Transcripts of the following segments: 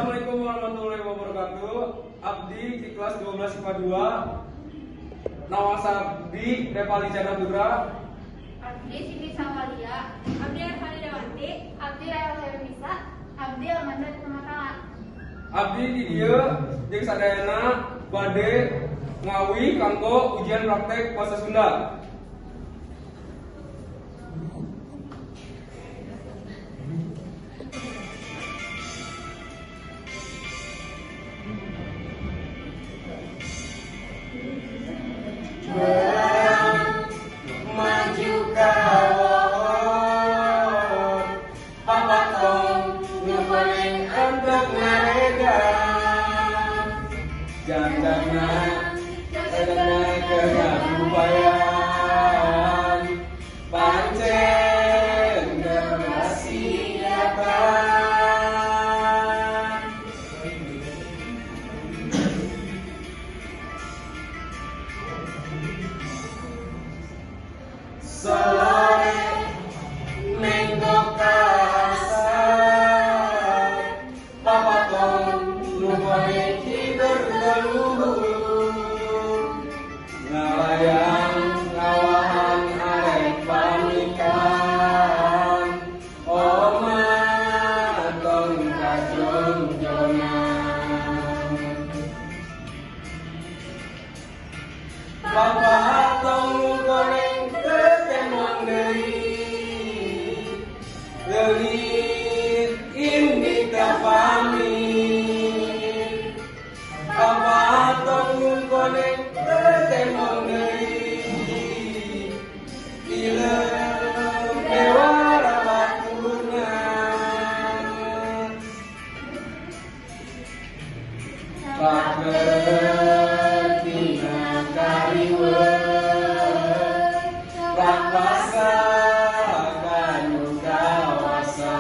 Assalamualaikum warahmatullahi wabarakatuh. Abdi di kelas 12 IPA 2. Nama Sabdi Revali Canadura. Abdi Siti Sawalia. Abdi Arfani Dewanti. Abdi Raya Bisa. Abdi Almanda Temakala. Abdi di dieu jeung sadayana bade ngawi kanggo ujian praktek bahasa Sunda. Maju kawon papatong ngegoreng untuk ngaregang jagana kegadupayan pancen berasiatan sore nenggok kasar papatong nugoreng tidur geluhur ngalayang ngawahan arek pamikan oma tong kajongjongan papa tong goreng ketemong deui leuwih indi ka pamit papa tong goreng ketemong deui ileuh dewara batuna paketina kariweun rakasa kanu kawasan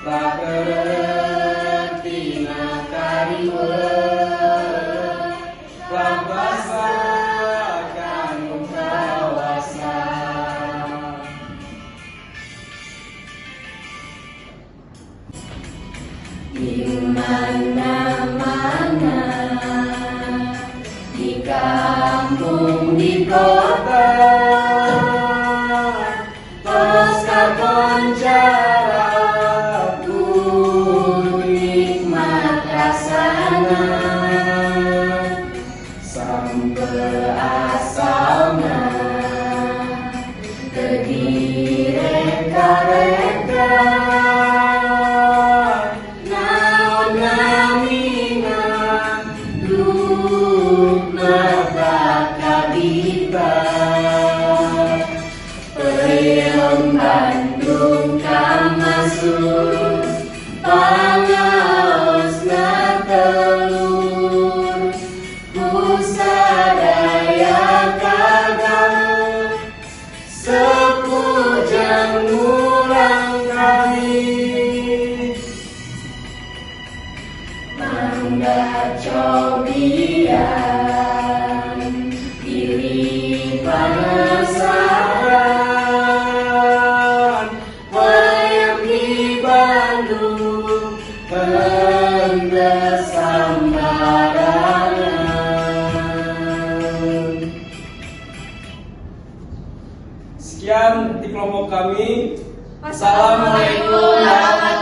paketina kariweun rakasa kanu kawasan di mana-mana di kampung di kota tos kakoncara ku nikmat rasana sampai asalna kedireka-reka naon namina Peyem Bandung kamasuk pangaosna telur kusadaya kagak sepujang mulang kami mangga cobian pilih penasaran wayang di Bandung henteu sambarangan. Sekian di kelompok kami. Wassalamualaikum warahmatullahi wabarakatuh.